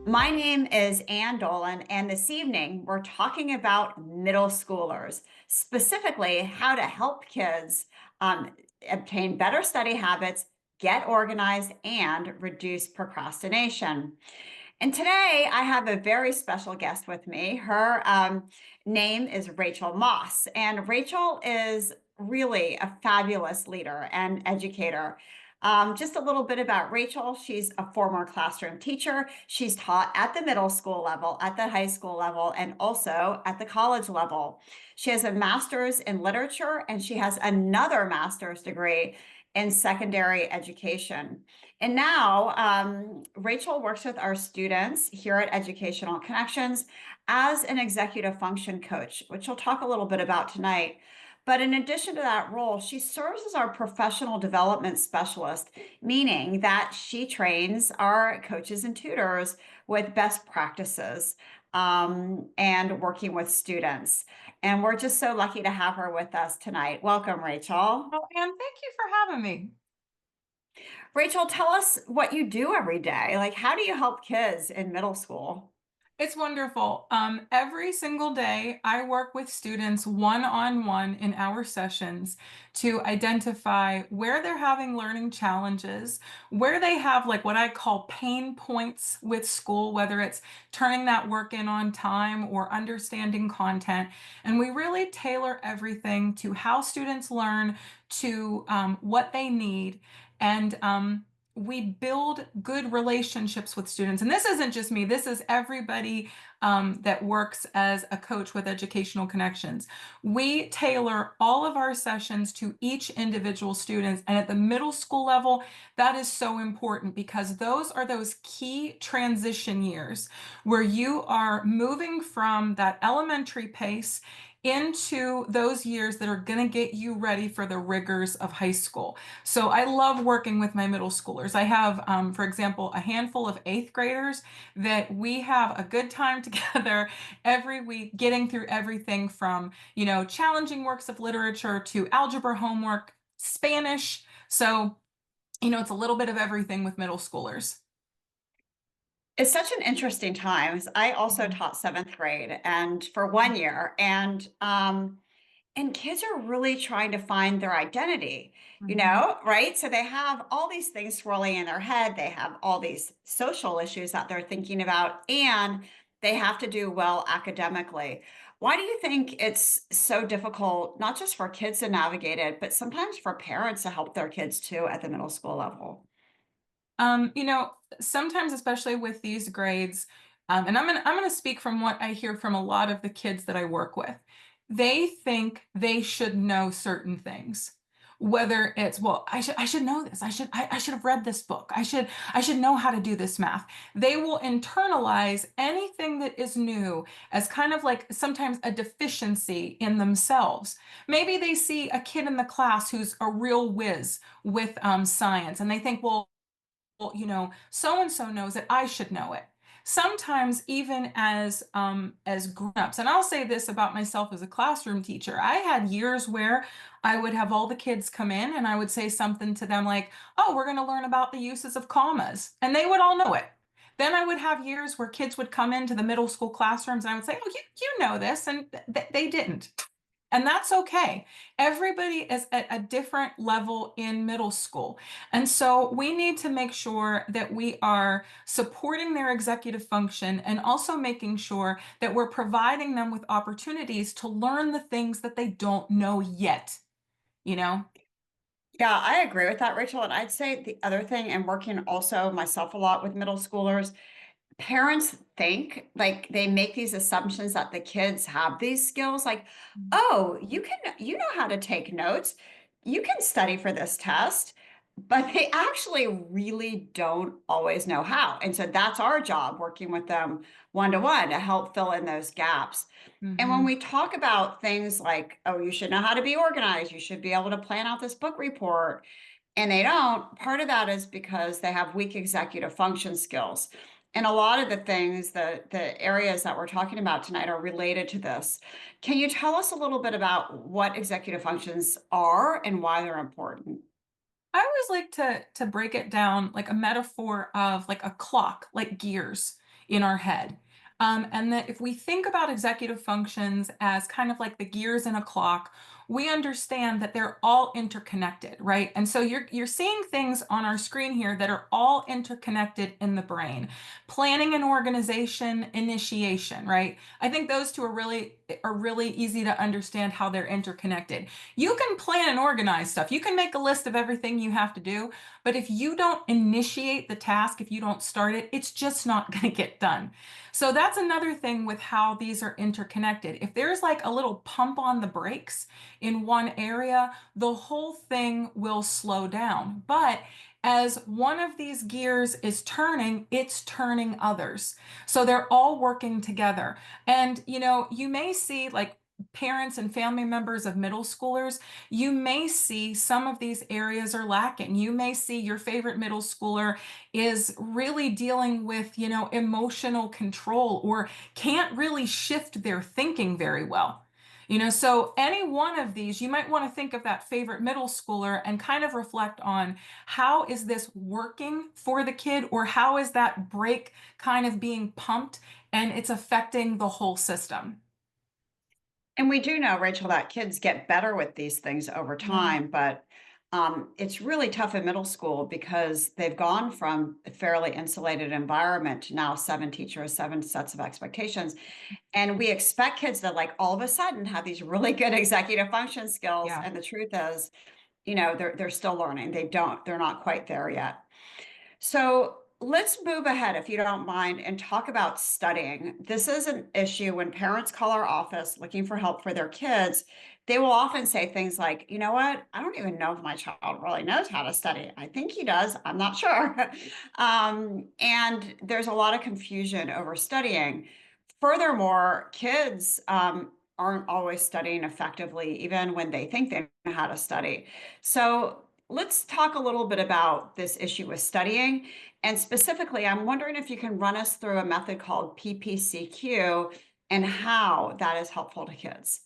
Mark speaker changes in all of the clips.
Speaker 1: My name is Ann Dolin, and this evening we're talking about middle schoolers, specifically how to help kids um, obtain better study habits, get organized, and reduce procrastination. And today I have a very special guest with me. Her name is Rachael Moss, and Rachael is really a fabulous leader and educator. Just a little bit about Rachael. She's a former classroom teacher. She's taught at the middle school level, at the high school level, and also at the college level. She has a master's in literature, and she has another master's degree in secondary education. And now, Rachael works with our students here at Educational Connections as an executive function coach, which we'll talk a little bit about tonight. But in addition to that role, she serves as our professional development specialist, meaning that she trains our coaches and tutors with best practices and working with students. And we're just so lucky to have her with us tonight. Welcome, Rachael.
Speaker 2: Oh, Anne, thank you for having me.
Speaker 1: Rachael, tell us what you do every day. Like, how do you help kids in middle school?
Speaker 2: It's wonderful. Every single day, I work with students one-on-one in our sessions to identify where they're having learning challenges, where they have like what I call pain points with school, whether it's turning that work in on time or understanding content. And we really tailor everything to how students learn, to what they need. And we build good relationships with students. And this isn't just me, this is everybody that works as a coach with Educational Connections. We tailor all of our sessions to each individual student. And at the middle school level, that is so important because those are those key transition years where you are moving from that elementary pace into those years that are going to get you ready for the rigors of high school. So I love working with my middle schoolers. I have, for example, a handful of eighth graders that we have a good time together every week, getting through everything from, challenging works of literature to algebra homework, Spanish. So, it's a little bit of everything with middle schoolers.
Speaker 1: It's such an interesting time. I also
Speaker 2: Mhm.
Speaker 1: taught seventh grade and for 1 year, and kids are really trying to find their identity,
Speaker 2: Mhm.
Speaker 1: right? So they have all these things swirling in their head. They have all these social issues that they're thinking about, and they have to do well academically. Why do you think it's so difficult, not just for kids to navigate it, but sometimes for parents to help their kids too at the middle school level?
Speaker 2: Um, you know, Sometimes, especially with these grades, and I'm gonna speak from what I hear from a lot of the kids that I work with. They think they should know certain things. Whether it's, well, I should know this. I should have read this book. I should know how to do this math. They will internalize anything that is new as kind of like sometimes a deficiency in themselves. Maybe they see a kid in the class who's a real whiz with science, and they think, well, so and so knows it, I should know it. Sometimes even as grown-ups, and I'll say this about myself as a classroom teacher, I had years where I would have all the kids come in and I would say something to them like, "Oh, we're going to learn about the uses of commas," and they would all know it. Then I would have years where kids would come into the middle school classrooms and I would say, "Oh, you know this," and they didn't. And that's okay. Everybody is at a different level in middle school. And so we need to make sure that we are supporting their executive function and also making sure that we're providing them with opportunities to learn the things that they don't know yet, you know?
Speaker 1: Yeah, I agree with that, Rachel. And I'd say the other thing, and working also myself a lot with middle schoolers, parents think like they make these assumptions that the kids have these skills like, oh, you know how to take notes, you can study for this test, but they actually really don't always know how. And so that's our job, working with them one to one to help fill in those gaps. And when
Speaker 2: Hmm.
Speaker 1: we talk about things like, oh, you should know how to be organized, you should be able to plan out this book report, and they don't, part of that is because they have weak executive function skills. And a lot of the things, the areas that we're talking about tonight are related to this. Can you tell us a little bit about what executive functions are and why they're important?
Speaker 2: I always like to break it down like a metaphor of like a clock, like gears. in our head. And that if we think about executive functions as kind of like the gears in a clock, we understand that they're all interconnected, right? And so you're seeing things on our screen here that are all interconnected in the brain. Planning and organization, initiation, right? I think those two are really easy to understand how they're interconnected. You can plan and organize stuff. You can make a list of everything you have to do, but if you don't initiate the task, if you don't start it, it's just not going to get done. So that's another thing with how these are interconnected. If there's like a little pump on the brakes in one area, the whole thing will slow down. But as one of these gears is turning, it's turning others. So they're all working together. And you may see like parents and family members of middle schoolers, you may see some of these areas are lacking. You may see your favorite middle schooler is really dealing with, emotional control or can't really shift their thinking very well. So any one of these, you might want to think of that favorite middle schooler and kind of reflect on how is this working for the kid, or how is that brake kind of being pumped and it's affecting the whole system.
Speaker 1: And we do know, Rachel, that kids get better with these things over
Speaker 2: Yeah.
Speaker 1: time, but it's really tough in middle school because they've gone from a fairly insulated environment to now seven teachers, seven sets of expectations. And we expect kids to like all of a sudden have these really good executive function skills.
Speaker 2: Yeah.
Speaker 1: And the truth is, they're still learning. They're not quite there yet. So let's move ahead, if you don't mind, and talk about studying. This is an issue when parents call our office looking for help for their kids. They will often say things like, you know what? I don't even know if my child really knows how to study. I think he does. I'm not sure. And there's a lot of confusion over studying. Furthermore, kids aren't always studying effectively, even when they think they know how to study. So let's talk a little bit about this issue with studying. And specifically, I'm wondering if you can run us through a method called PPCQ and how that is helpful to kids.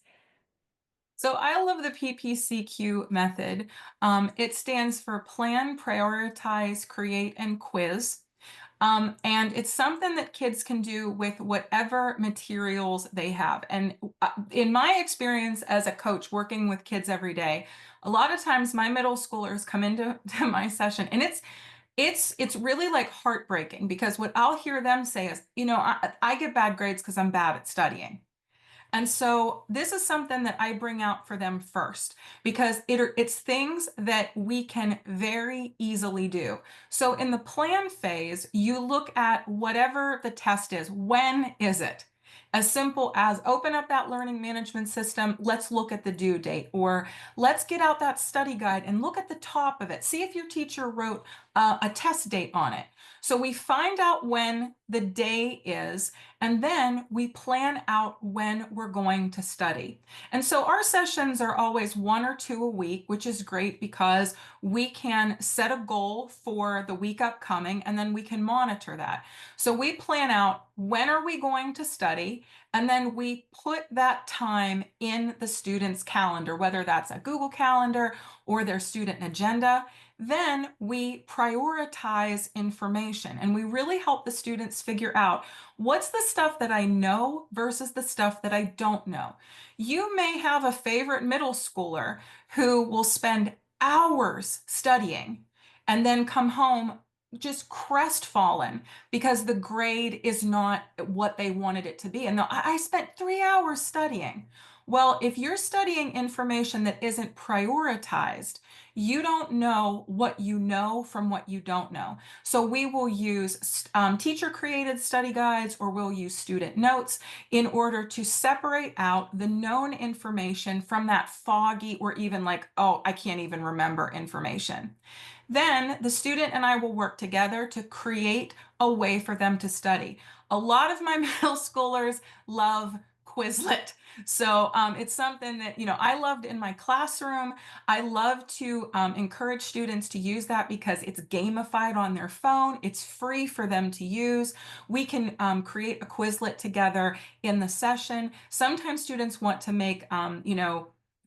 Speaker 2: So I love the PPCQ method. It stands for Plan, Prioritize, Create, and Quiz. And it's something that kids can do with whatever materials they have. And in my experience as a coach working with kids every day, a lot of times my middle schoolers come into to my session, and it's really like heartbreaking, because what I'll hear them say is, I get bad grades because I'm bad at studying. And so this is something that I bring out for them first, because it's things that we can very easily do. So in the plan phase, you look at whatever the test is. When is it? As simple as open up that learning management system, let's look at the due date, or let's get out that study guide and look at the top of it. See if your teacher wrote a test date on it. So we find out when the day is, and then we plan out when we're going to study. And so our sessions are always 1 or 2 a week, which is great because we can set a goal for the week upcoming and then we can monitor that. So we plan out when are we going to study, and then we put that time in the student's calendar, whether that's a Google Calendar or their student agenda. Then we prioritize information, and we really help the students figure out what's the stuff that I know versus the stuff that I don't know. You may have a favorite middle schooler who will spend hours studying and then come home just crestfallen because the grade is not what they wanted it to be. And I spent 3 hours studying. Well, if you're studying information that isn't prioritized, you don't know what you know from what you don't know. So we will use teacher created study guides, or we'll use student notes in order to separate out the known information from that foggy or even like, oh, I can't even remember information. Then the student and I will work together to create a way for them to study. A lot of my middle schoolers love Quizlet. So it's something that, I loved in my classroom. I love to encourage students to use that because it's gamified on their phone. It's free for them to use. We can create a Quizlet together in the session. Sometimes students want to make,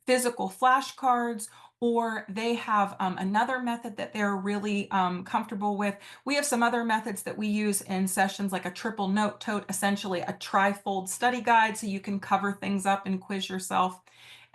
Speaker 2: physical flashcards or they have another method that they're really comfortable with. We have some other methods that we use in sessions, like a triple note tote, essentially a trifold study guide, so you can cover things up and quiz yourself.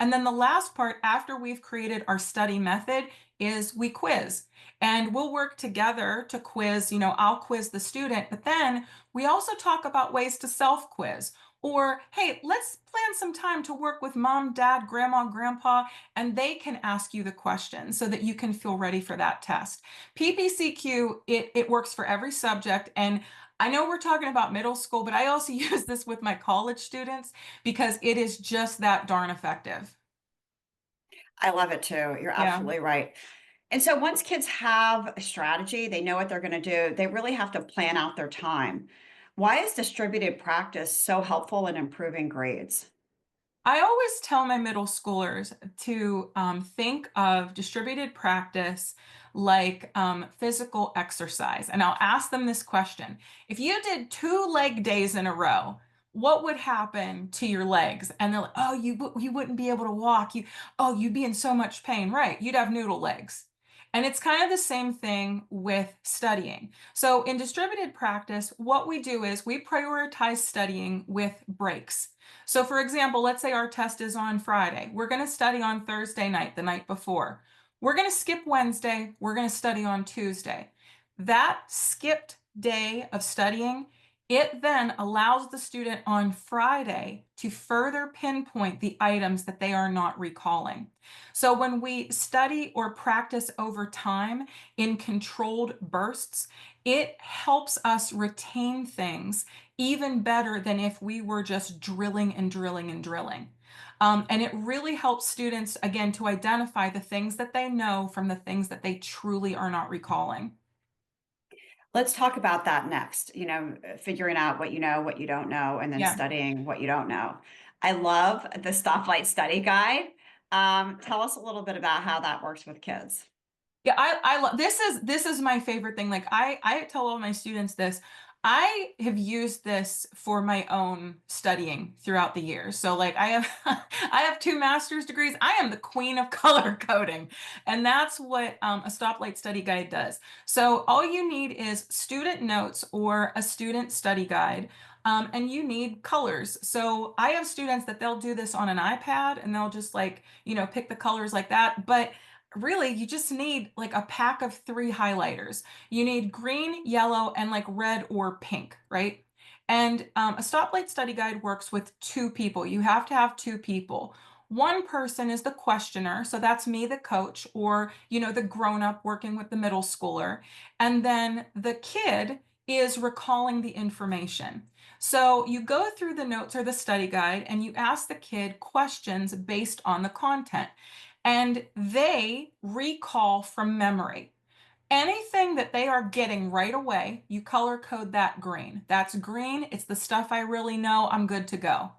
Speaker 2: And then the last part, after we've created our study method, is we quiz. And we'll work together to quiz, I'll quiz the student, but then we also talk about ways to self-quiz. Or, hey, let's plan some time to work with mom, dad, grandma, grandpa, and they can ask you the question so that you can feel ready for that test. PPCQ, it works for every subject. And I know we're talking about middle school, but I also use this with my college students because it is just that darn effective.
Speaker 1: I love it too. You're
Speaker 2: Yeah.
Speaker 1: absolutely right. And so once kids have a strategy, they know what they're going to do, they really have to plan out their time. Why is distributed practice so helpful in improving grades?
Speaker 2: I always tell my middle schoolers to think of distributed practice like physical exercise. And I'll ask them this question. If you did 2 leg days in a row, what would happen to your legs? And they're like, oh, you wouldn't be able to walk. You'd be in so much pain. Right. You'd have noodle legs. And it's kind of the same thing with studying. So in distributed practice, what we do is we prioritize studying with breaks. So, for example, let's say our test is on Friday. We're going to study on Thursday night, the night before. We're going to skip Wednesday. We're going to study on Tuesday. That skipped day of studying, it then allows the student on Friday to further pinpoint the items that they are not recalling. So, when we study or practice over time in controlled bursts, it helps us retain things even better than if we were just drilling and drilling and drilling. And it really helps students, again, to identify the things that they know from the things that they truly are not recalling.
Speaker 1: Let's talk about that next, figuring out what you know, what you don't know, and then
Speaker 2: Yeah.
Speaker 1: studying what you don't know. I love the stoplight study guide. Tell us a little bit about how that works with kids.
Speaker 2: Yeah, I love this is my favorite thing. Like I tell all my students this. I have used this for my own studying throughout the years. So like I have I have 2 master's degrees. I am the queen of color coding. And that's what a stoplight study guide does. So all you need is student notes or a student study guide. And you need colors. So I have students that they'll do this on an iPad and they'll just like, pick the colors like that. But really, you just need like a pack of 3 highlighters. You need green, yellow, and like red or pink, right? And a stoplight study guide works with 2 people. You have to have 2 people. One person is the questioner, so that's me, the coach, or the grown-up working with the middle schooler. And then the kid is recalling the information. So you go through the notes or the study guide and you ask the kid questions based on the content and they recall from memory. Anything that they are getting right away, you color code that green. That's green. It's the stuff I really know. I'm good to go.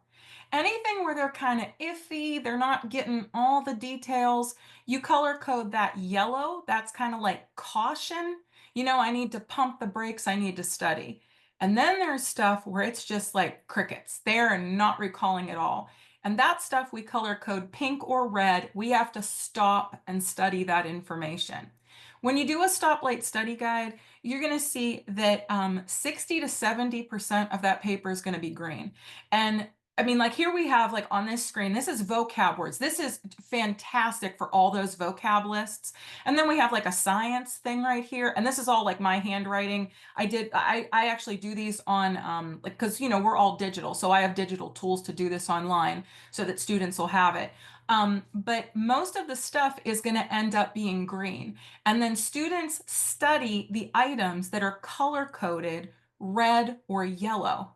Speaker 2: Anything where they're kind of iffy, they're not getting all the details, you color code that yellow. That's kind of like caution. I need to pump the brakes. I need to study. And then there's stuff where it's just like crickets. They're not recalling at all. And that stuff we color code pink or red. We have to stop and study that information. When you do a stoplight study guide, you're going to see that 60 to 70% of that paper is going to be green. And I mean, like here we have like on this screen, this is vocab words. This is fantastic for all those vocab lists. And then we have like a science thing right here. And this is all like my handwriting. I actually do these on like, cause we're all digital. So I have digital tools to do this online so that students will have it. But most of the stuff is going to end up being green. And then students study the items that are color coded red or yellow.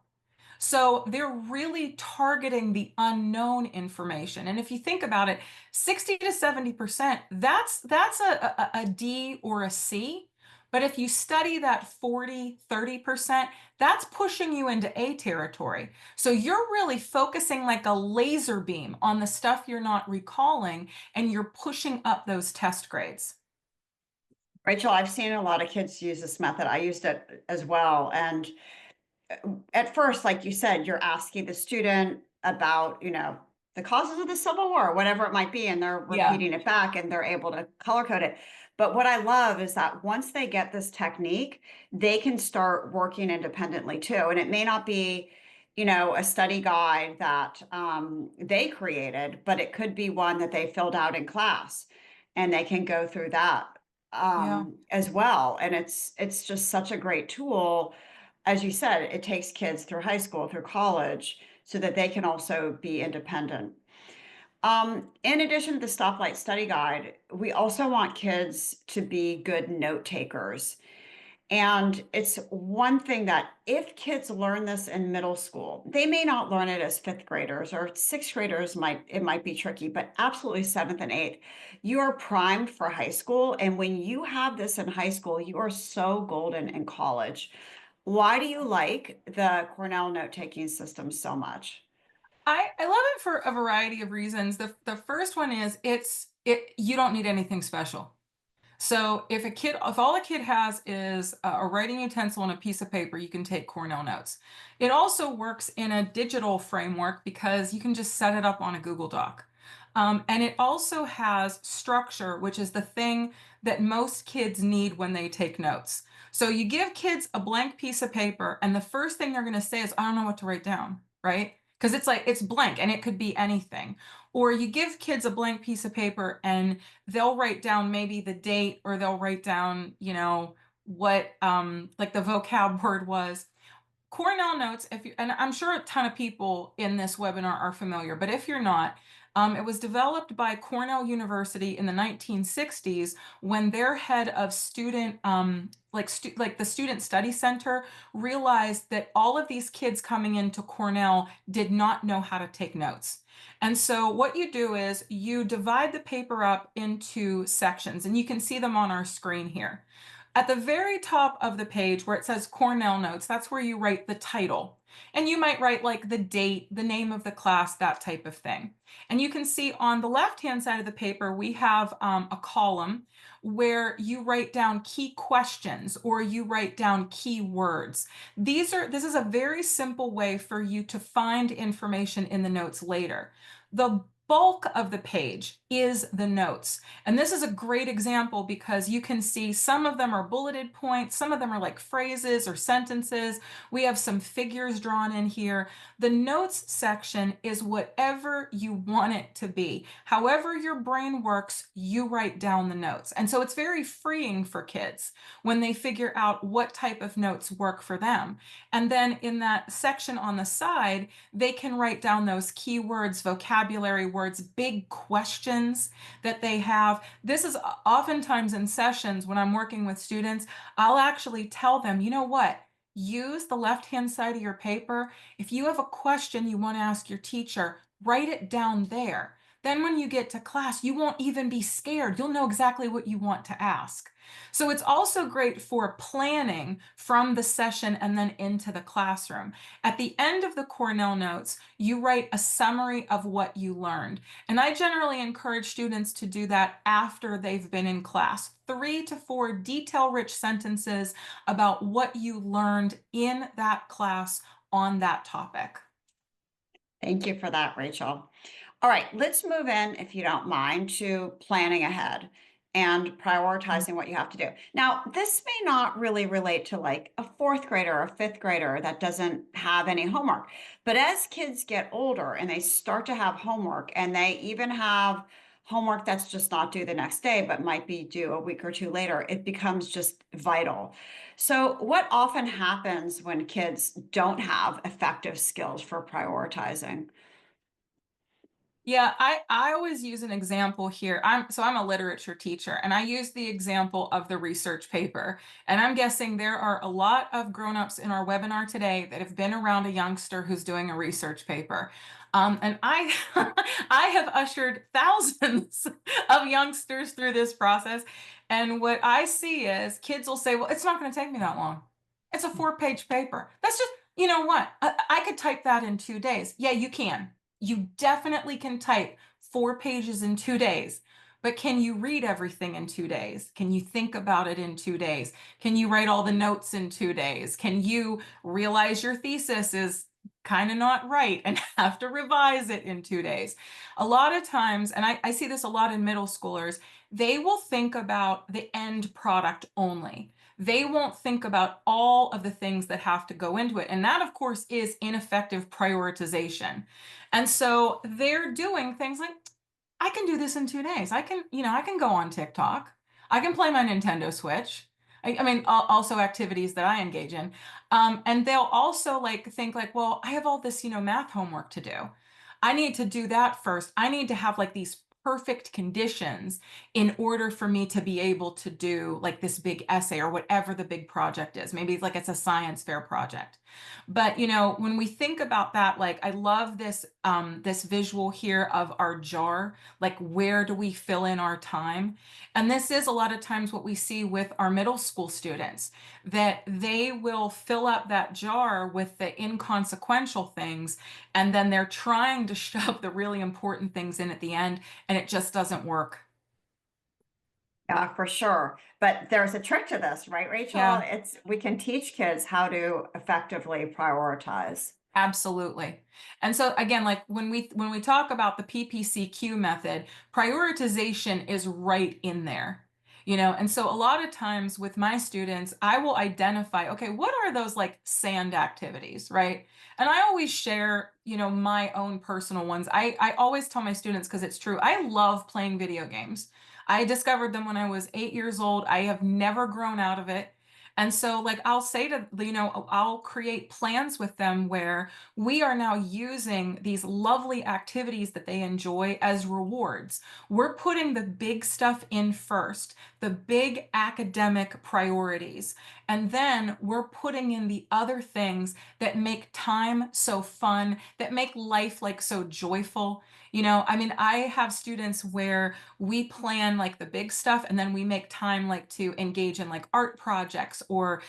Speaker 2: So they're really targeting the unknown information. And if you think about it, 60 to 70%, that's a D or a C. But if you study that 40, 30%, that's pushing you into A territory. So you're really focusing like a laser beam on the stuff you're not recalling, and you're pushing up those test grades.
Speaker 1: Rachel, I've seen a lot of kids use this method. I used it as well. And at first, like you said, you're asking the student about, the causes of the Civil War, whatever it might be, and they're
Speaker 2: Yeah.
Speaker 1: repeating it back and they're able to color code it. But what I love is that once they get this technique, they can start working independently too. And it may not be, a study guide that they created, but it could be one that they filled out in class, and they can go through that
Speaker 2: Yeah.
Speaker 1: as well. And it's just such a great tool. As you said, it takes kids through high school, through college, so that they can also be independent. In addition to the stoplight study guide, we also want kids to be good note takers. And it's one thing that if kids learn this in middle school, they may not learn it as fifth graders, or sixth graders might be tricky, but absolutely seventh and eighth. You are primed for high school. And when you have this in high school, you are so golden in college. Why do you like the Cornell note-taking system so much?
Speaker 2: I love it for a variety of reasons. The first one is you don't need anything special. So if all a kid has is a writing utensil and a piece of paper, you can take Cornell notes. It also works in a digital framework because you can just set it up on a Google Doc. And it also has structure, which is the thing that most kids need when they take notes. So you give kids a blank piece of paper, and the first thing they're going to say is, I don't know what to write down, right? Because it's blank and it could be anything. Or you give kids a blank piece of paper and they'll write down maybe the date, or they'll write down, what like the vocab word was. Cornell notes, and I'm sure a ton of people in this webinar are familiar, but if you're not, it was developed by Cornell University in the 1960s when their head of student, like the Student Study Center, realized that all of these kids coming into Cornell did not know how to take notes. And so what you do is you divide the paper up into sections, and you can see them on our screen here. At the very top of the page where it says Cornell Notes, that's where you write the title. And you might write like the date, the name of the class, that type of thing. And you can see on the left-hand side of the paper, we have a column where you write down key questions or you write down key words. This is a very simple way for you to find information in the notes later. The bulk of the page is the notes. And this is a great example because you can see some of them are bulleted points, some of them are like phrases or sentences. We have some figures drawn in here. The notes section is whatever you want it to be. However your brain works, you write down the notes. And so it's very freeing for kids when they figure out what type of notes work for them. And then in that section on the side, they can write down those keywords, vocabulary words, big questions that they have. This is oftentimes in sessions when I'm working with students, I'll actually tell them, you know what? Use the left-hand side of your paper. If you have a question you want to ask your teacher, write it down there. Then when you get to class, you won't even be scared. You'll know exactly what you want to ask. So it's also great for planning from the session and then into the classroom. At the end of the Cornell notes, you write a summary of what you learned. And I generally encourage students to do that after they've been in class. 3 to 4 detail-rich sentences about what you learned in that class on that topic.
Speaker 1: Thank you for that, Rachel. All right, let's move in, if you don't mind, to planning ahead and prioritizing what you have to do. Now, this may not really relate to like a fourth grader or a fifth grader that doesn't have any homework. But as kids get older and they start to have homework, and they even have homework that's just not due the next day, but might be due a week or two later, it becomes just vital. So, what often happens when kids don't have effective skills for prioritizing?
Speaker 2: Yeah, I always use an example here. I'm a literature teacher, and I use the example of the research paper. And I'm guessing there are a lot of grown-ups in our webinar today that have been around a youngster who's doing a research paper. And I I have ushered thousands of youngsters through this process. And what I see is kids will say, well, it's not going to take me that long. It's a 4-page paper. That's just, you know what? I could type that in 2 days. Yeah, you can. You definitely can type 4 pages in 2 days, but can you read everything in 2 days? Can you think about it in 2 days? Can you write all the notes in 2 days? Can you realize your thesis is kind of not right and have to revise it in 2 days. A lot of times, and I see this a lot in middle schoolers, they will think about the end product only. They won't think about all of the things that have to go into it. And that, of course, is ineffective prioritization. And so they're doing things like, I can do this in 2 days. I can go on TikTok. I can play my Nintendo Switch. I mean, also activities that I engage in. And they'll also like think like, well, I have all this, math homework to do. I need to do that first. I need to have like these perfect conditions in order for me to be able to do like this big essay or whatever the big project is. Maybe it's like it's a science fair project. But when we think about that, like I love this visual here of our jar, like where do we fill in our time? And this is a lot of times what we see with our middle school students, that they will fill up that jar with the inconsequential things, and then they're trying to shove the really important things in at the end, and it just doesn't work.
Speaker 1: Yeah, for sure. But there's a trick to this, right, Rachel?
Speaker 2: Yeah.
Speaker 1: We can teach kids how to effectively prioritize.
Speaker 2: Absolutely. And so again, like when we talk about the PPCQ method, prioritization is right in there. And so a lot of times with my students, I will identify, okay, what are those like sand activities, right? And I always share, my own personal ones. I always tell my students, because it's true, I love playing video games. I discovered them when I was 8 years old. I have never grown out of it. And so, like, I'll say to, I'll create plans with them where we are now using these lovely activities that they enjoy as rewards. We're putting the big stuff in first, the big academic priorities. And then we're putting in the other things that make time so fun, that make life like so joyful. I mean, I have students where we plan like the big stuff and then we make time like to engage in like art projects or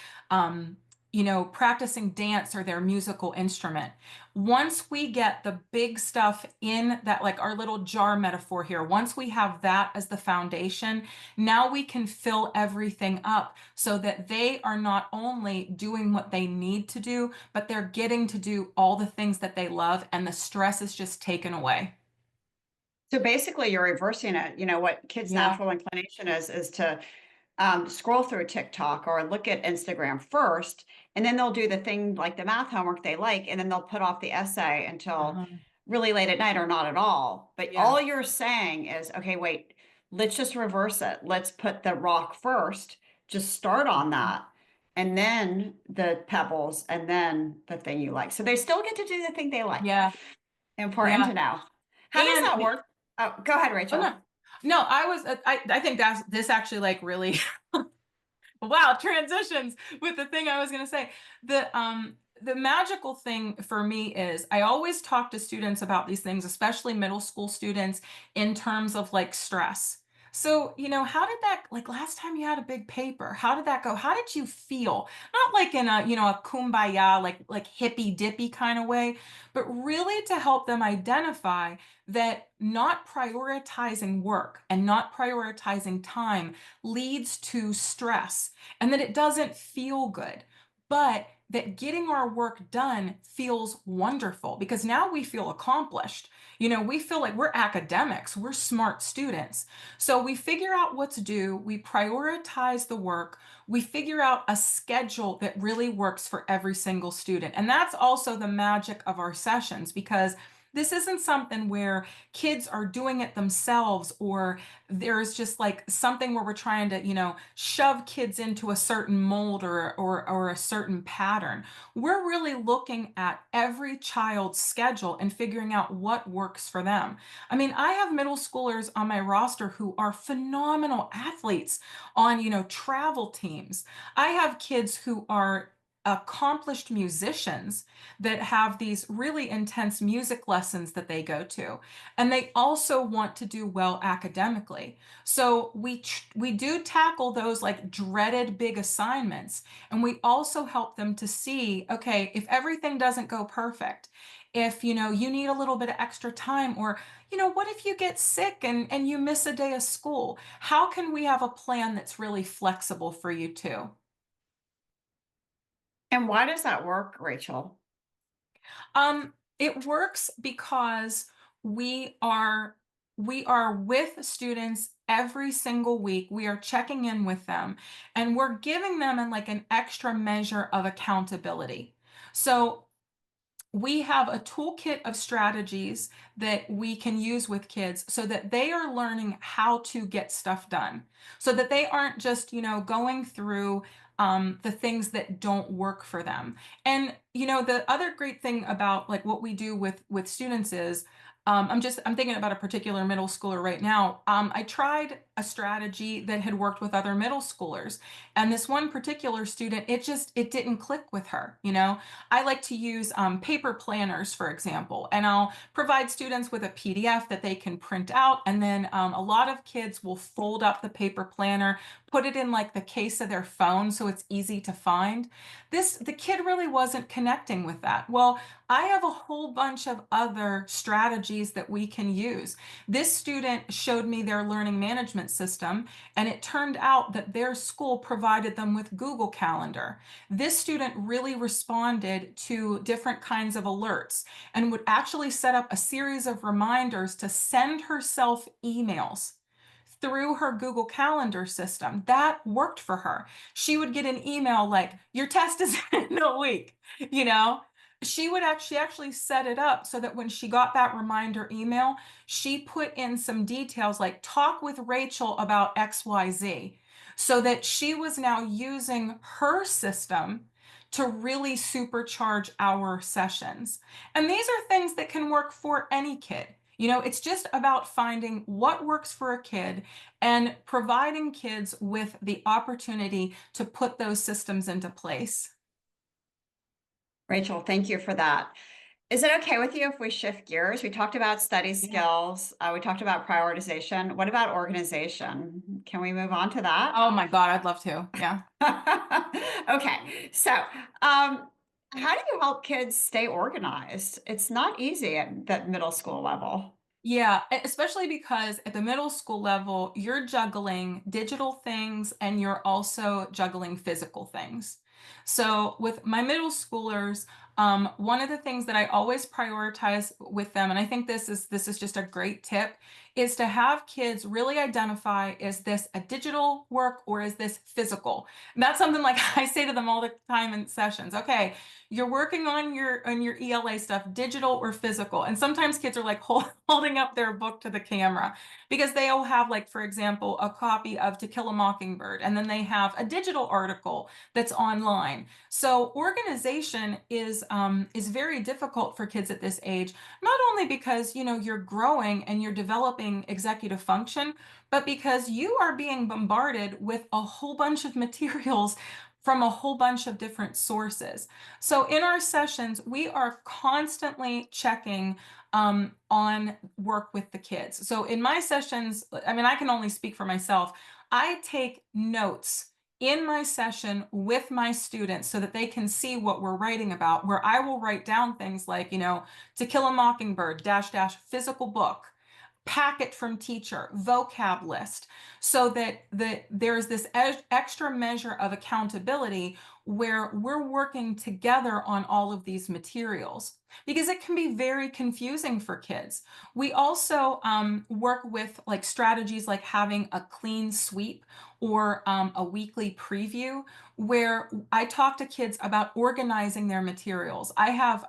Speaker 2: practicing dance or their musical instrument. Once we get the big stuff in that, like our little jar metaphor here, once we have that as the foundation, now we can fill everything up so that they are not only doing what they need to do, but they're getting to do all the things that they love, and the stress is just taken away.
Speaker 1: So basically, you're reversing it. What kids'
Speaker 2: Yeah.
Speaker 1: natural inclination is to scroll through TikTok or look at Instagram first, and then they'll do the thing like the math homework they like, and then they'll put off the essay until
Speaker 2: Uh-huh.
Speaker 1: really late at night or not at all. But
Speaker 2: Yeah.
Speaker 1: all you're saying is, okay, wait, let's just reverse it. Let's put the rock first, just start on that, and then the pebbles, and then the thing you like. So they still get to do the thing they like.
Speaker 2: Yeah.
Speaker 1: Important
Speaker 2: Yeah.
Speaker 1: to know. How does
Speaker 2: And
Speaker 1: that work? Oh, go ahead,
Speaker 2: oh
Speaker 1: Rachel.
Speaker 2: no. No, I think that's this actually like really wow, transitions with the thing I was going to say. The magical thing for me is I always talk to students about these things, especially middle school students, in terms of like stress. So, how did that, like last time you had a big paper, how did that go? How did you feel? Not like in a kumbaya, like hippy dippy kind of way, but really to help them identify that not prioritizing work and not prioritizing time leads to stress, and that it doesn't feel good, but that getting our work done feels wonderful because now we feel accomplished. We feel like we're academics, we're smart students. So we figure out what's due, we prioritize the work, we figure out a schedule that really works for every single student. And that's also the magic of our sessions, because this isn't something where kids are doing it themselves, or there's just like something where we're trying to, shove kids into a certain mold or a certain pattern. We're really looking at every child's schedule and figuring out what works for them. I mean, I have middle schoolers on my roster who are phenomenal athletes on, travel teams. I have kids who are accomplished musicians that have these really intense music lessons that they go to, and they also want to do well academically. So we do tackle those like dreaded big assignments, and we also help them to see, okay, if everything doesn't go perfect, if you need a little bit of extra time, or what if you get sick and you miss a day of school? How can we have a plan that's really flexible for you too?
Speaker 1: And why does that work, Rachel?
Speaker 2: It works because we are we are with students every single week. We are checking in with them and we're giving them like an extra measure of accountability. So we have a toolkit of strategies that we can use with kids so that they are learning how to get stuff done, so that they aren't just, going through the things that don't work for them. And, the other great thing about like what we do with students is I'm thinking about a particular middle schooler right now. I tried a strategy that had worked with other middle schoolers, and this one particular student, it didn't click with her. I like to use paper planners, for example, and I'll provide students with a PDF that they can print out. And then a lot of kids will fold up the paper planner, put it in like the case of their phone so it's easy to find. The kid really wasn't connecting with that. Well, I have a whole bunch of other strategies that we can use. This student showed me their learning management system, and it turned out that their school provided them with Google Calendar. This student really responded to different kinds of alerts and would actually set up a series of reminders to send herself emails through her Google Calendar system. That worked for her. She would get an email like, "Your test is in a week," you know? She actually set it up so that when she got that reminder email, she put in some details like talk with Rachel about XYZ, so that she was now using her system to really supercharge our sessions. And these are things that can work for any kid. It's just about finding what works for a kid and providing kids with the opportunity to put those systems into place.
Speaker 1: Rachel, thank you for that. Is it okay with you if we shift gears? We talked about study
Speaker 2: Yeah.
Speaker 1: skills. We talked about prioritization. What about organization? Can we move on to that?
Speaker 2: Oh my God, I'd love to. Yeah.
Speaker 1: Okay, so how do you help kids stay organized? It's not easy at that middle school level.
Speaker 2: Yeah, especially because at the middle school level, you're juggling digital things and you're also juggling physical things. So with my middle schoolers, one of the things that I always prioritize with them, and I think this is just a great tip, is to have kids really identify, is this a digital work or is this physical? And that's something like I say to them all the time in sessions. Okay, you're working on your ELA stuff, digital or physical. And sometimes kids are like holding up their book to the camera because they'll have, like, for example, a copy of To Kill a Mockingbird, and then they have a digital article that's online. So organization is very difficult for kids at this age, not only because you're growing and you're developing executive function, but because you are being bombarded with a whole bunch of materials from a whole bunch of different sources. So in our sessions, we are constantly checking on work with the kids. So in my sessions, I mean, I can only speak for myself. I take notes in my session with my students so that they can see what we're writing about, where I will write down things like, To Kill a Mockingbird, dash, dash, physical book, packet from teacher, vocab list, so that there's this extra measure of accountability where we're working together on all of these materials, because it can be very confusing for kids. We also work with like strategies like having a clean sweep or a weekly preview, where I talk to kids about organizing their materials. I have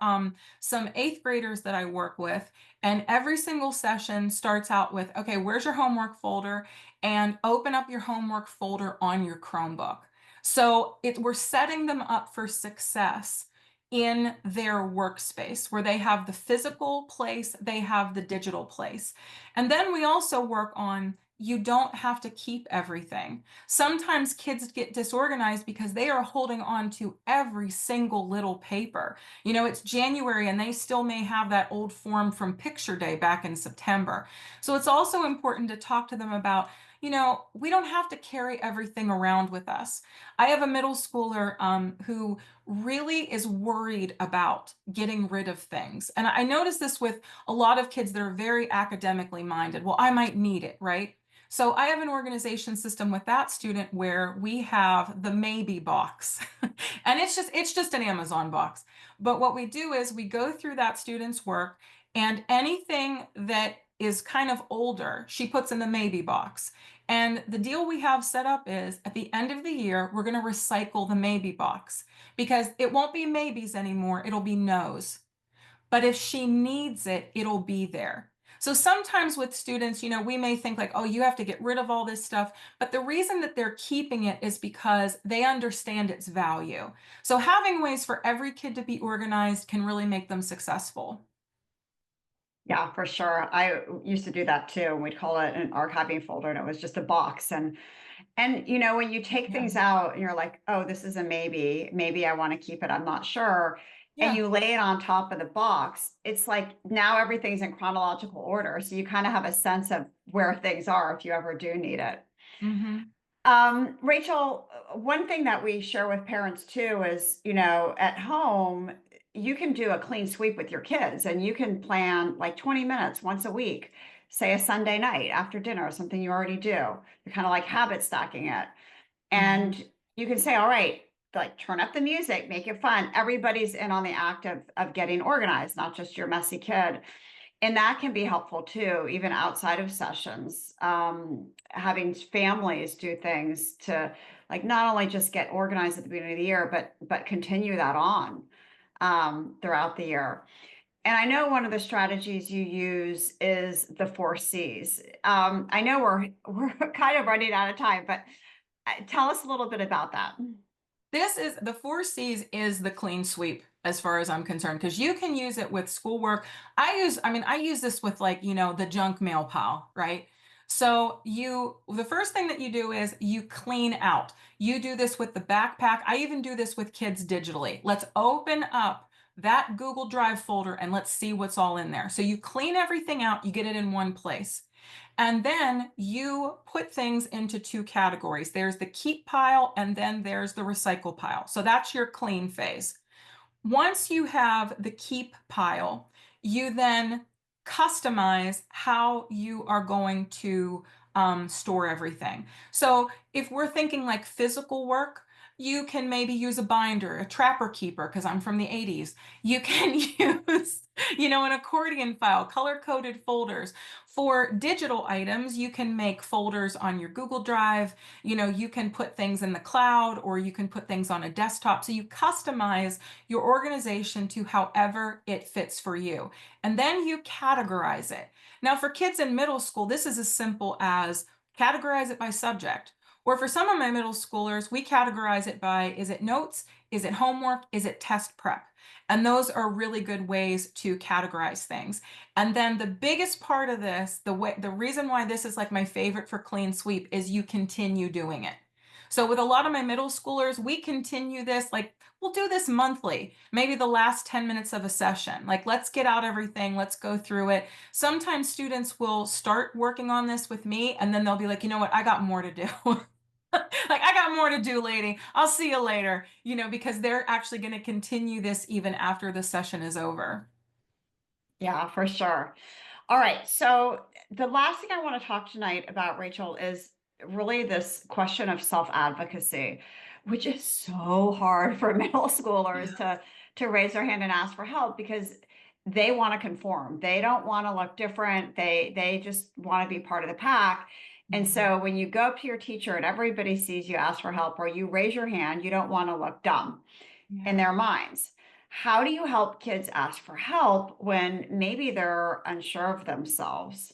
Speaker 2: some eighth graders that I work with, and every single session starts out with, okay, where's your homework folder? And open up your homework folder on your Chromebook. So we're setting them up for success in their workspace where they have the physical place, they have the digital place. And then we also work on, you don't have to keep everything. Sometimes kids get disorganized because they are holding on to every single little paper. It's January and they still may have that old form from picture day back in September. So it's also important to talk to them about, we don't have to carry everything around with us. I have a middle schooler who really is worried about getting rid of things. And I notice this with a lot of kids that are very academically minded. Well, I might need it, right? So I have an organization system with that student where we have the maybe box. And it's just an Amazon box. But what we do is we go through that student's work, and anything that is kind of older, she puts in the maybe box. And the deal we have set up is at the end of the year, we're going to recycle the maybe box because it won't be maybes anymore, it'll be no's. But if she needs it, it'll be there. So sometimes with students, we may think like, oh, you have to get rid of all this stuff. But the reason that they're keeping it is because they understand its value. So having ways for every kid to be organized can really make them successful.
Speaker 1: Yeah, for sure. I used to do that too. And we'd call it an archiving folder, and it was just a box. And when you take
Speaker 2: Yeah.
Speaker 1: things out and you're like, oh, this is a maybe I want to keep it, I'm not sure. And
Speaker 2: Yeah.
Speaker 1: you lay it on top of the box, it's like now everything's in chronological order. So you kind of have a sense of where things are if you ever do need it.
Speaker 2: Hmm.
Speaker 1: Rachel, one thing that we share with parents too is, at home, you can do a clean sweep with your kids and you can plan like 20 minutes once a week, say a Sunday night after dinner, something you already do. You're kind of like habit stacking it.
Speaker 2: Hmm.
Speaker 1: And you can say, all right, like turn up the music, make it fun. Everybody's in on the act of getting organized, not just your messy kid. And that can be helpful too, even outside of sessions. Having families do things to like not only just get organized at the beginning of the year, but continue that on throughout the year. And I know one of the strategies you use is the 4 C's. I know we're kind of running out of time, but tell us a little bit about that.
Speaker 2: This is the 4 C's is the clean sweep as far as I'm concerned, because you can use it with schoolwork. I use this with like, the junk mail pile, right? So the first thing that you do is you clean out. You do this with the backpack. I even do this with kids digitally. Let's open up that Google Drive folder and let's see what's all in there. So you clean everything out, you get it in one place. And then you put things into two categories. There's the keep pile and then there's the recycle pile. So that's your clean phase. Once you have the keep pile, you then customize how you are going to store everything. So if we're thinking like physical work, you can maybe use a binder, a trapper keeper, because I'm from the 80s. You can use, an accordion file, color-coded folders. For digital items, you can make folders on your Google Drive. You can put things in the cloud or you can put things on a desktop. So you customize your organization to however it fits for you. And then you categorize it. Now, for kids in middle school, this is as simple as categorize it by subject. Or for some of my middle schoolers, we categorize it by is it notes, is it homework, is it test prep? And those are really good ways to categorize things. And then the biggest part of this, the reason why this is like my favorite for clean sweep is you continue doing it. So with a lot of my middle schoolers, we continue this like we'll do this monthly, maybe the last 10 minutes of a session. Like, let's get out everything, let's go through it. Sometimes students will start working on this with me, and then they'll be like, you know what, I got more to do. Like, I got more to do, lady. I'll see you later, because they're actually going to continue this even after the session is over.
Speaker 1: Yeah, for sure. All right. So the last thing I want to talk tonight about, Rachel, is really this question of self-advocacy, which is so hard for middle schoolers to raise their hand and ask for help because they want to conform. They don't want to look different. They just want to be part of the pack. And
Speaker 2: Mhm.
Speaker 1: so when you go up to your teacher and everybody sees you ask for help or you raise your hand, you don't want to look dumb in
Speaker 2: Yeah.
Speaker 1: their minds. How do you help kids ask for help when maybe they're unsure of themselves?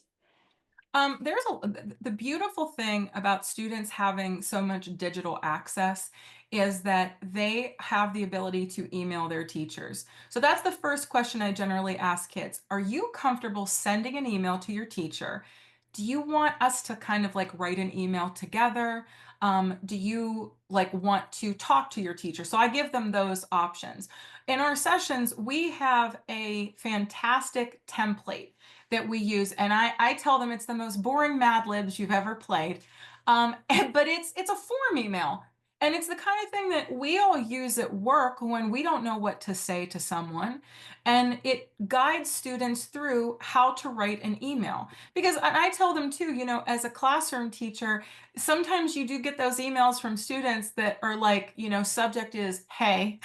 Speaker 2: The beautiful thing about students having so much digital access is that they have the ability to email their teachers. So that's the first question I generally ask kids. Are you comfortable sending an email to your teacher? Do you want us to kind of like write an email together? Do you like want to talk to your teacher? So I give them those options. In our sessions, we have a fantastic template that we use, and I tell them it's the most boring Mad Libs you've ever played. But it's a form email. And it's the kind of thing that we all use at work when we don't know what to say to someone. And it guides students through how to write an email. Because I tell them too, as a classroom teacher, sometimes you do get those emails from students that are like, subject is, hey.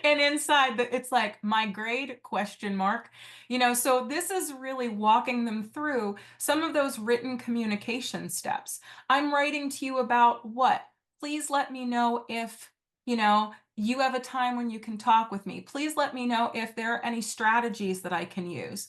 Speaker 2: And inside it's like my grade question mark. So this is really walking them through some of those written communication steps. I'm writing to you about what? Please let me know if, you have a time when you can talk with me. Please let me know if there are any strategies that I can use.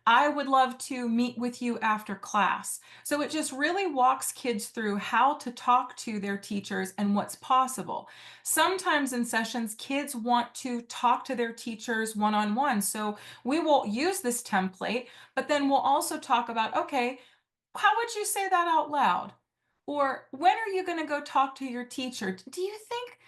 Speaker 2: I would love to meet with you after class. So it just really walks kids through how to talk to their teachers and what's possible. Sometimes in sessions, kids want to talk to their teachers one on one. So we will use this template, but then we'll also talk about, okay, how would you say that out loud? Or when are you going to go talk to your teacher? Do you think,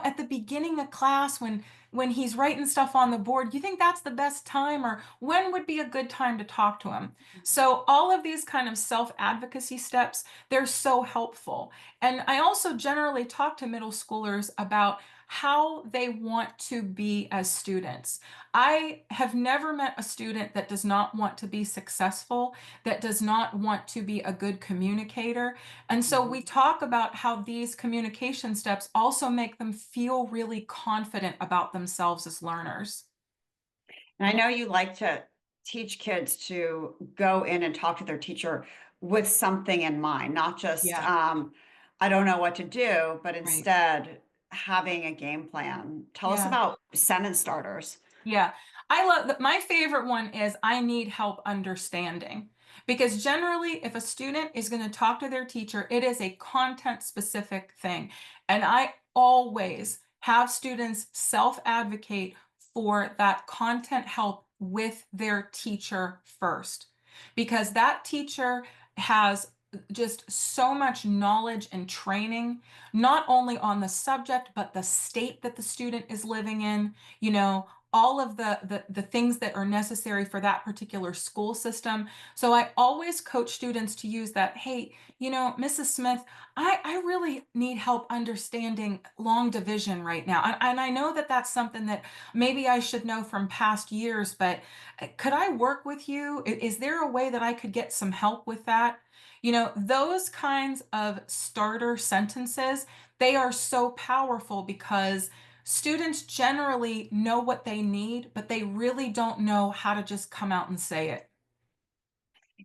Speaker 2: at the beginning of class when he's writing stuff on the board, you think that's the best time, or when would be a good time to talk to him? So all of these kind of self-advocacy steps, they're so helpful. And I also generally talk to middle schoolers about how they want to be as students. I have never met a student that does not want to be successful, that does not want to be a good communicator. And so we
Speaker 1: Mhm.
Speaker 2: talk about how these communication steps also make them feel really confident about themselves as learners.
Speaker 1: And I know you like to teach kids to go in and talk to their teacher with something in mind, not just,
Speaker 2: Yeah,
Speaker 1: I don't know what to do, but
Speaker 2: right.
Speaker 1: instead having a game plan. Tell us
Speaker 2: Yeah.
Speaker 1: about sentence starters.
Speaker 2: Yeah, I love that. My favorite one is I need help understanding. Because generally, if a student is going to talk to their teacher, it is a content specific thing. And I always have students self advocate for that content help with their teacher first. Because that teacher has just so much knowledge and training, not only on the subject, but the state that the student is living in, all of the things that are necessary for that particular school system. So I always coach students to use that. Hey, Mrs. Smith, I really need help understanding long division right now. And I know that that's something that maybe I should know from past years, but could I work with you? Is there a way that I could get some help with that? Those kinds of starter sentences, they are so powerful because students generally know what they need, but they really don't know how to just come out and say it.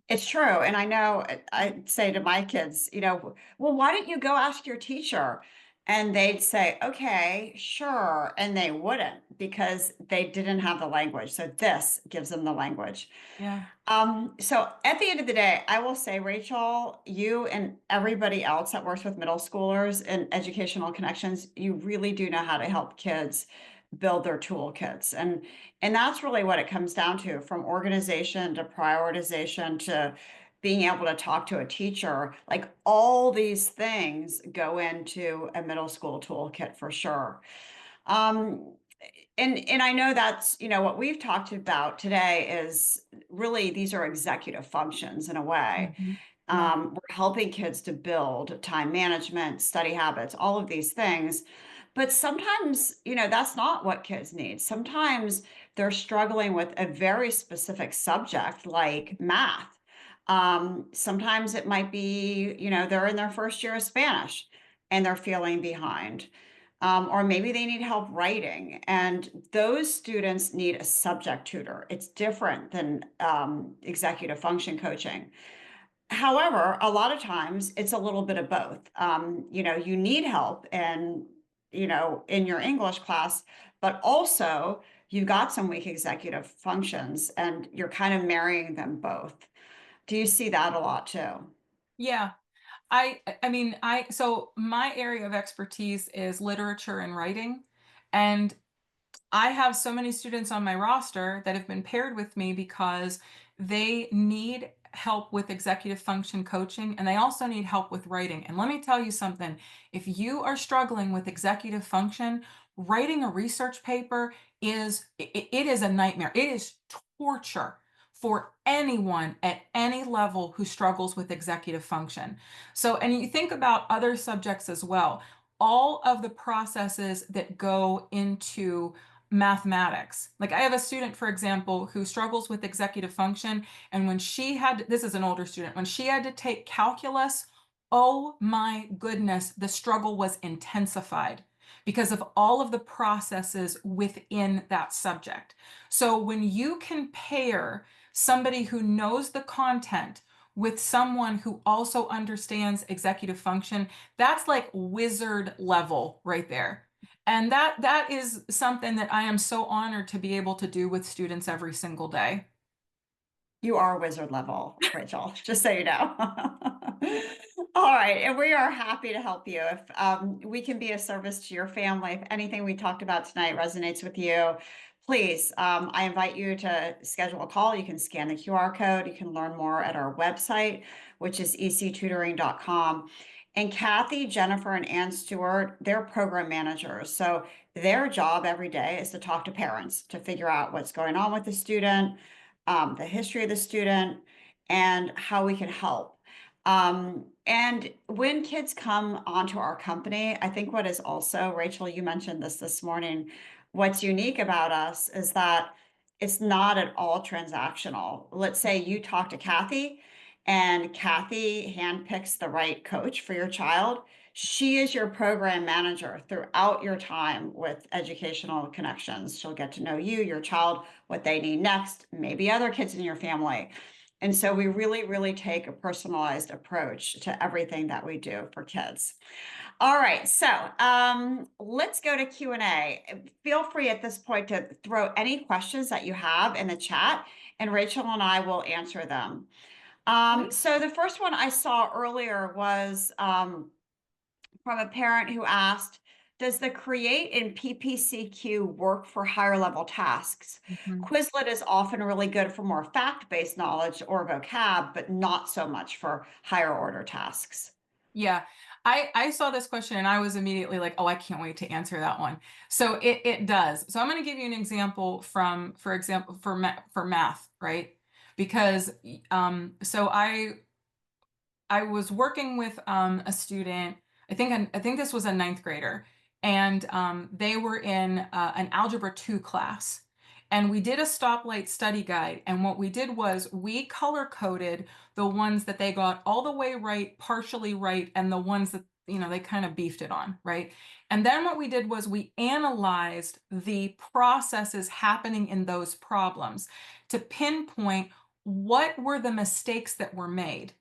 Speaker 1: It's true. And I know I say to my kids, well, why don't you go ask your teacher? And they'd say, okay, sure. And they wouldn't because they didn't have the language. So this gives them the language.
Speaker 2: Yeah.
Speaker 1: So at the end of the day, I will say, Rachel, you and everybody else that works with middle schoolers and educational connections, you really do know how to help kids build their toolkits. And that's really what it comes down to, from organization to prioritization to being able to talk to a teacher. Like all these things go into a middle school toolkit for sure. Um, and I know that's, what we've talked about today is really these are executive functions in a way.
Speaker 2: Mhm. Yeah.
Speaker 1: We're helping kids to build time management, study habits, all of these things. But sometimes, that's not what kids need. Sometimes they're struggling with a very specific subject like math. Sometimes it might be, they're in their first year of Spanish and they're feeling behind. Or maybe they need help writing, and those students need a subject tutor. It's different than executive function coaching. However, a lot of times it's a little bit of both. You need help in your English class, but also you've got some weak executive functions and you're kind of marrying them both. Do you see that a lot too?
Speaker 2: Yeah. So my area of expertise is literature and writing. And I have so many students on my roster that have been paired with me because they need help with executive function coaching and they also need help with writing. And let me tell you something, if you are struggling with executive function, writing a research paper it is a nightmare. It is torture for anyone at any level who struggles with executive function. So, and you think about other subjects as well, all of the processes that go into mathematics. Like I have a student, for example, who struggles with executive function. And when she had, this is an older student, when she had to take calculus, oh my goodness, the struggle was intensified because of all of the processes within that subject. So when you compare somebody who knows the content with someone who also understands executive function, that's like wizard level right there. And that is something that I am so honored to be able to do with students every single day.
Speaker 1: You are wizard level, Rachel, just so you know. All right, and we are happy to help you. If we can be a service to your family, if anything we talked about tonight resonates with you, please, I invite you to schedule a call. You can scan the QR code. You can learn more at our website, which is ectutoring.com. And Kathy, Jennifer, and Ann Stewart, they're program managers. So their job every day is to talk to parents to figure out what's going on with the student, the history of the student, and how we can help. And when kids come onto our company, I think what is also, Rachel, you mentioned this morning, what's unique about us is that it's not at all transactional. Let's say you talk to Kathy and Kathy handpicks the right coach for your child. She is your program manager throughout your time with Educational Connections. She'll get to know you, your child, what they need next, maybe other kids in your family. And so we really, really take a personalized approach to everything that we do for kids. All right, so let's go to Q&A. Feel free at this point to throw any questions that you have in the chat, and Rachel and I will answer them. So the first one I saw earlier was from a parent who asked, does the Create in PPCQ work for higher level tasks?
Speaker 2: Mhm.
Speaker 1: Quizlet is often really good for more fact-based knowledge or vocab, but not so much for higher order tasks.
Speaker 2: Yeah, I saw this question and I was immediately like, oh, I can't wait to answer that one. So it does. So I'm going to give you an example from, for example, for math, right? Because so I was working with a student. I think this was a ninth grader, and they were in an Algebra 2 class. And we did a stoplight study guide. And what we did was we color coded the ones that they got all the way right, partially right, and the ones that, they kind of beefed it on, right? And then what we did was we analyzed the processes happening in those problems to pinpoint what were the mistakes that were made.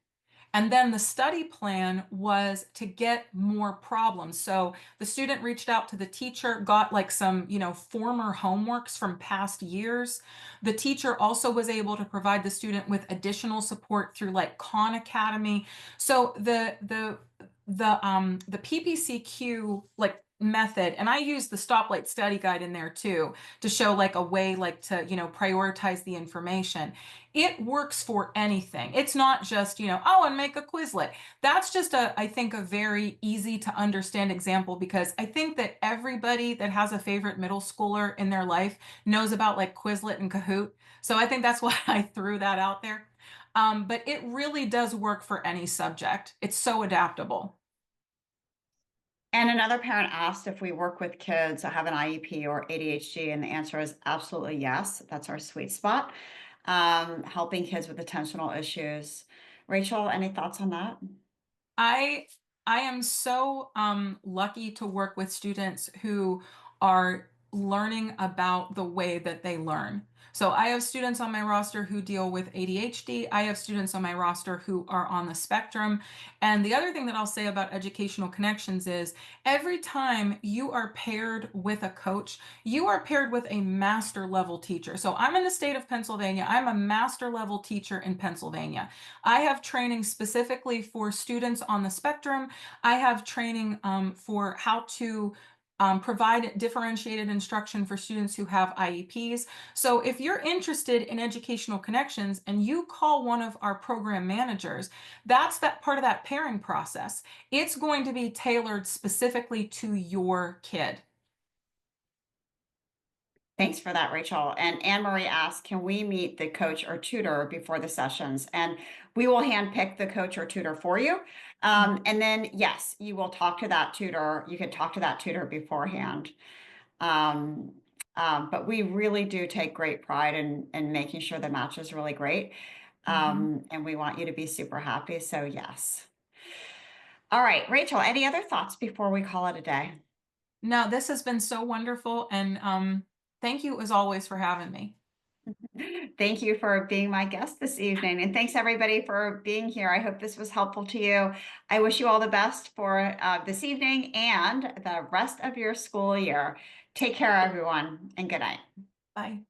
Speaker 2: And then the study plan was to get more problems. So the student reached out to the teacher, got like some, former homeworks from past years. The teacher also was able to provide the student with additional support through like Khan Academy. So the PPCQ like method, and I use the stoplight study guide in there too to show like a way like to, prioritize the information. It works for anything. It's not just, oh, and make a Quizlet. That's just I think a very easy to understand example, because I think that everybody that has a favorite middle schooler in their life knows about like Quizlet and Kahoot. So I think that's why I threw that out there. But it really does work for any subject. It's so adaptable.
Speaker 1: And another parent asked if we work with kids that have an IEP or ADHD, and the answer is absolutely yes. That's our sweet spot, helping kids with attentional issues. Rachel, any thoughts on that?
Speaker 2: I I am so lucky to work with students who are learning about the way that they learn. So I have students on my roster who deal with ADHD. I have students on my roster who are on the spectrum. And the other thing that I'll say about educational connections is every time you are paired with a coach, you are paired with a master level teacher. So I'm in the state of Pennsylvania. I'm a master level teacher in Pennsylvania. I have training specifically for students on the spectrum. I have training for how to provide differentiated instruction for students who have IEPs. So if you're interested in educational connections and you call one of our program managers, that's that part of that pairing process. It's going to be tailored specifically to your kid.
Speaker 1: Thanks for that, Rachel. And Anne Marie asked, can we meet the coach or tutor before the sessions? And we will handpick the coach or tutor for you. And then, yes, you will talk to that tutor. You can talk to that tutor beforehand. Um, but we really do take great pride in making sure the match is really great.
Speaker 2: Mhm.
Speaker 1: And we want you to be super happy. So, yes. All right, Rachel, any other thoughts before we call it a day?
Speaker 2: No, this has been so wonderful, and thank you as always for having me.
Speaker 1: Thank you for being my guest this evening. And thanks everybody for being here. I hope this was helpful to you. I wish you all the best for this evening and the rest of your school year. Take care, everyone, and good night.
Speaker 2: Bye.